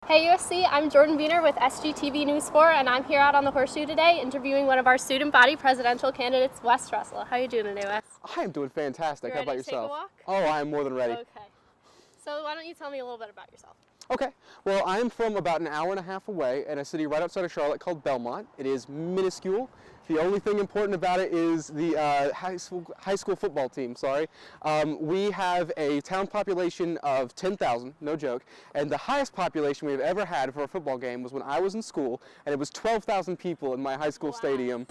Hey USC, I'm Jordan Wiener with SGTV News 4, and I'm here out on the Horseshoe today interviewing one of our student body presidential candidates, Wes Russell. How are you doing today, Wes? I am doing fantastic. How about yourself? To take a walk? Oh, I am more than ready. Okay. So why don't you tell me a little bit about yourself? Okay. Well, I'm from about an hour and a half away in a city right outside of Charlotte called Belmont. It is minuscule. The only thing important about it is the high school football team, sorry. We have a town population of 10,000, no joke, and the highest population we've ever had for a football game was when I was in school, and it was 12,000 people in my high school stadium.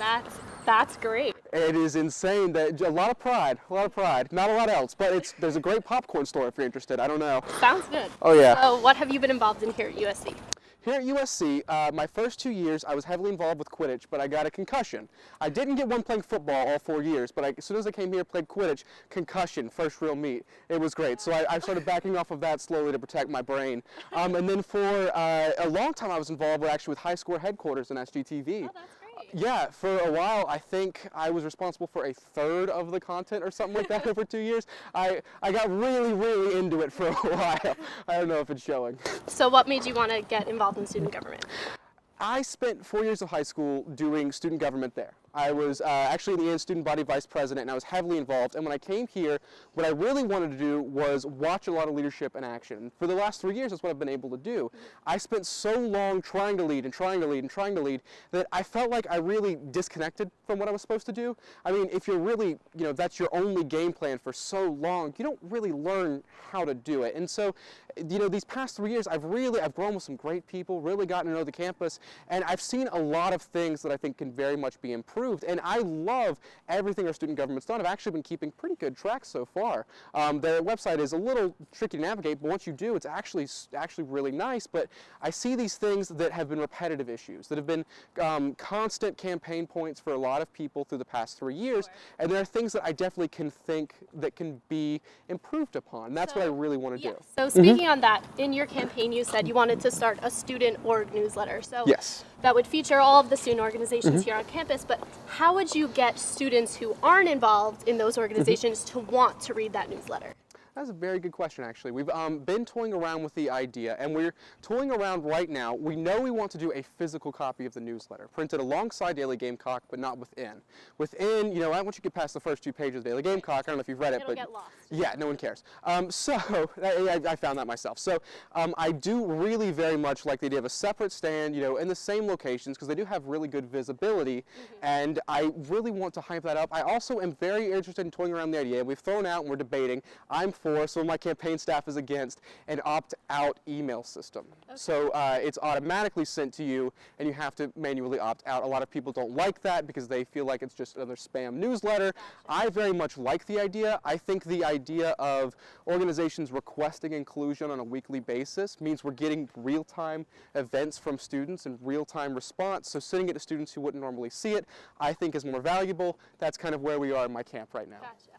That's great. It is insane. That a lot of pride, not a lot else, but there's a great popcorn store if you're interested. I don't know. Sounds good. Oh yeah. So what have you been involved in here at USC? Here at USC, my first 2 years, I was heavily involved with Quidditch, but I got a concussion. I didn't get one playing football all 4 years, but as soon as I came here, played Quidditch, concussion, first real meet. It was great. So I started backing off of that slowly to protect my brain. And then for a long time, I was involved actually with high school headquarters in SGTV. Oh, that's great. Yeah, for a while, I think I was responsible for a third of the content or something like that over 2 years. I got really into it for a while. I don't know if it's showing. So what made you want to get involved in student government? I spent 4 years of high school doing student government there. I was actually in the end student body vice president, and I was heavily involved. And when I came here, what I really wanted to do was watch a lot of leadership in action. For the last 3 years, that's what I've been able to do. I spent so long trying to lead that I felt like I really disconnected from what I was supposed to do. I mean, if you're really, that's your only game plan for so long, you don't really learn how to do it. And so, these past 3 years, I've grown with some great people, really gotten to know the campus, and I've seen a lot of things that I think can very much be improved. And I love everything our student government's done. I've actually been keeping pretty good track so far. The website is a little tricky to navigate, but once you do, it's actually really nice. But I see these things that have been repetitive issues, that have been constant campaign points for a lot of people through the past 3 years. And there are things that I definitely can think that can be improved upon. And that's what I really want to do. So speaking on that, in your campaign, you said you wanted to start a student org newsletter. So yes. That would feature all of the student organizations here on campus, but how would you get students who aren't involved in those organizations to want to read that newsletter? That's a very good question, actually. We've been toying around with the idea, and we're toying around right now. We know we want to do a physical copy of the newsletter, printed alongside Daily Gamecock, but not within. Within, once you get past the first 2 pages of Daily Gamecock, I don't know if you've read it, It'll get lost. Yeah, no one cares. So I found that myself. So I do really very much like the idea of a separate stand, in the same locations, because they do have really good visibility, and I really want to hype that up. I also am very interested in toying around the idea. We've thrown out and we're debating. I'm for, some of my campaign staff is against, an opt-out email system. Okay. So it's automatically sent to you, and you have to manually opt out. A lot of people don't like that because they feel like it's just another spam newsletter. Gotcha. I very much like the idea. I think the idea of organizations requesting inclusion on a weekly basis means we're getting real-time events from students and real-time response. So sending it to students who wouldn't normally see it, I think is more valuable. That's kind of where we are in my camp right now. Gotcha.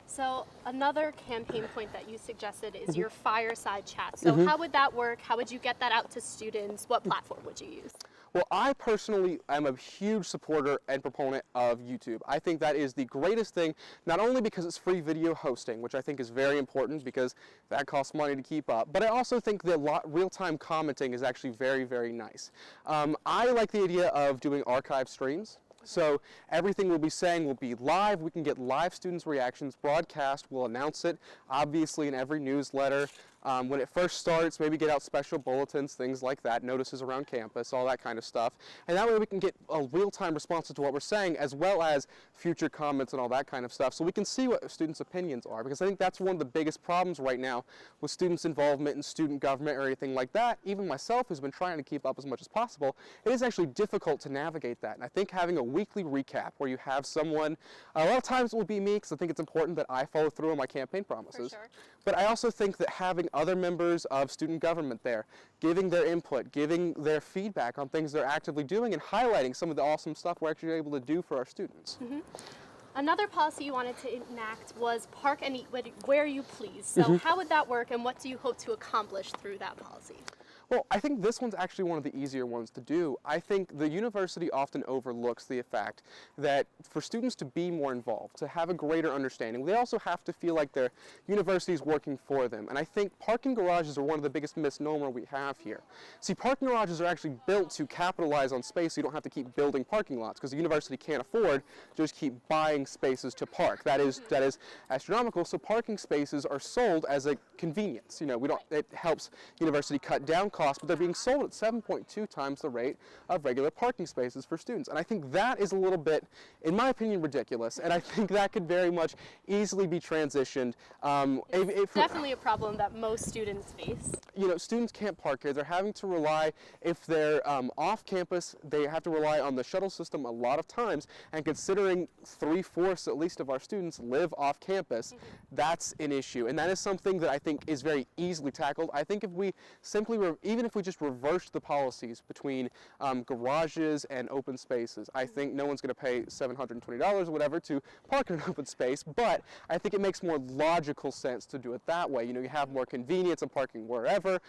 So another campaign point that you suggested is your Fireside Chat. So how would that work? How would you get that out to students? What platform would you use? Well, I personally am a huge supporter and proponent of YouTube. I think that is the greatest thing, not only because it's free video hosting, which I think is very important because that costs money to keep up, but I also think that real-time commenting is actually very nice. I like the idea of doing archive streams. So everything we'll be saying will be live. We can get live students' reactions, broadcast, we'll announce it, obviously in every newsletter. When it first starts, maybe get out special bulletins, things like that, notices around campus, all that kind of stuff. And that way we can get a real-time response to what we're saying, as well as future comments and all that kind of stuff, so we can see what students' opinions are. Because I think that's one of the biggest problems right now with students' involvement in student government or anything like that. Even myself, who's been trying to keep up as much as possible, it is actually difficult to navigate that. And I think having a weekly recap where you have someone, a lot of times it will be me, because I think it's important that I follow through on my campaign promises. For sure. But I also think that having other members of student government there, giving their input, giving their feedback on things they're actively doing, and highlighting some of the awesome stuff we're actually able to do for our students. Another policy you wanted to enact was park and eat where you please. So how would that work, and what do you hope to accomplish through that policy? Well, I think this one's actually one of the easier ones to do. I think the university often overlooks the fact that for students to be more involved, to have a greater understanding, they also have to feel like their university is working for them. And I think parking garages are one of the biggest misnomer we have here. See, parking garages are actually built to capitalize on space so you don't have to keep building parking lots, because the university can't afford to just keep buying spaces to park. That is astronomical. So parking spaces are sold as a convenience. You know, it helps university cut down costs, but they're being sold at 7.2 times the rate of regular parking spaces for students. And I think that is a little bit, in my opinion, ridiculous. And I think that could very much easily be transitioned. It's definitely a problem that most students face. You know, students can't park here. They're having to rely, if they're off campus, they have to rely on the shuttle system a lot of times. And considering 3/4 at least of our students live off campus, that's an issue. And that is something that I think is very easily tackled. I think if we simply, even if we just reversed the policies between garages and open spaces, I think no one's going to pay $720 or whatever to park in an open space, but I think it makes more logical sense to do it that way. You know, you have more convenience in parking wherever,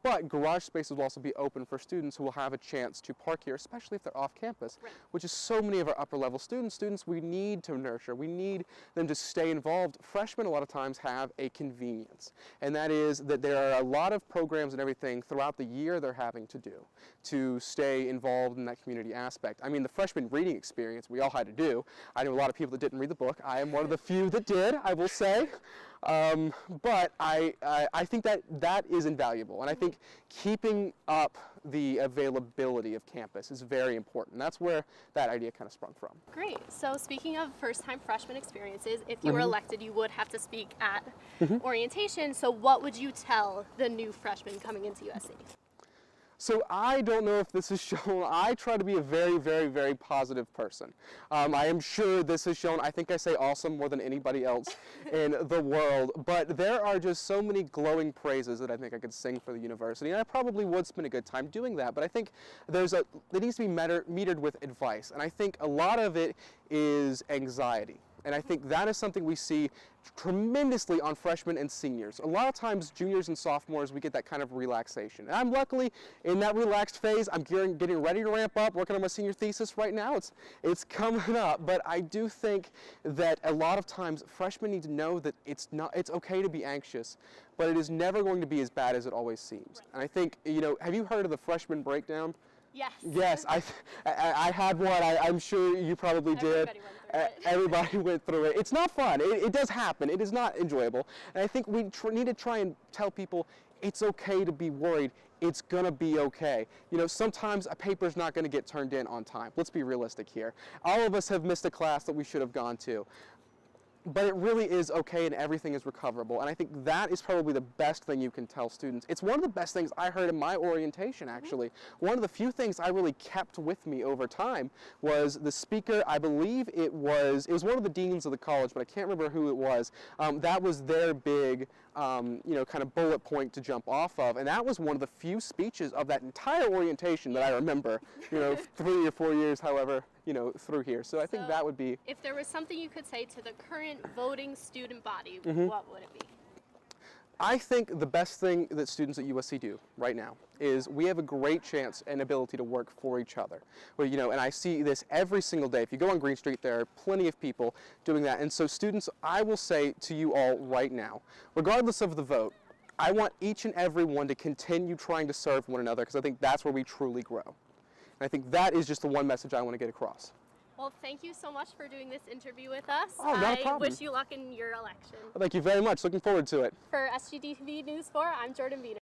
but garage spaces will also be open for students who will have a chance to park here, especially if they're off campus, which is so many of our upper level students we need to nurture. We need them to stay involved. Freshmen a lot of times have a convenience, and that is that there are a lot of programs and everything throughout the year they're having to do to stay involved in that community aspect. I mean, the freshman reading experience we all had to do. I know a lot of people that didn't read the book. I am one of the few that did, I will say. But I think that is invaluable, and I think keeping up the availability of campus is very important. That's where that idea kind of sprung from. Great. So speaking of first-time freshman experiences, if you were elected, you would have to speak at orientation. So what would you tell the new freshmen coming into USC? So I don't know if this is shown. I try to be a very, very, very positive person. I am sure this is shown. I think I say awesome more than anybody else in the world. But there are just so many glowing praises that I think I could sing for the university. And I probably would spend a good time doing that. But I think it needs to be metered with advice. And I think a lot of it is anxiety. And I think that is something we see tremendously on freshmen and seniors. A lot of times, juniors and sophomores, we get that kind of relaxation. And I'm luckily in that relaxed phase. I'm getting ready to ramp up, working on my senior thesis right now. It's coming up. But I do think that a lot of times, freshmen need to know that it's okay to be anxious, but it is never going to be as bad as it always seems. And I think, you know, have you heard of the freshman breakdown? Yes. Yes, I had one. I'm sure you probably did. Everybody went through it. It's not fun. It does happen. It is not enjoyable. And I think we need to try and tell people it's okay to be worried. It's going to be okay. You know, sometimes a paper's not going to get turned in on time. Let's be realistic here. All of us have missed a class that we should have gone to. But it really is okay, and everything is recoverable. And I think that is probably the best thing you can tell students. It's one of the best things I heard in my orientation, actually. One of the few things I really kept with me over time was the speaker. I believe it was one of the deans of the college, but I can't remember who it was. That was their big, you know, kind of bullet point to jump off of. And that was one of the few speeches of that entire orientation that I remember, you know, 3 or 4 years, however, you know, through here. So I think that would be. If there was something you could say to the current voting student body, what would it be? I think the best thing that students at USC do right now is we have a great chance and ability to work for each other. Well, you know, and I see this every single day. If you go on Green Street, there are plenty of people doing that. And so students, I will say to you all right now, regardless of the vote, I want each and every one to continue trying to serve one another, because I think that's where we truly grow. And I think that is just the one message I want to get across. Well, thank you so much for doing this interview with us. Oh, not a problem. I wish you luck in your election. Well, thank you very much. Looking forward to it. For SGTV News 4, I'm Jordan Vita.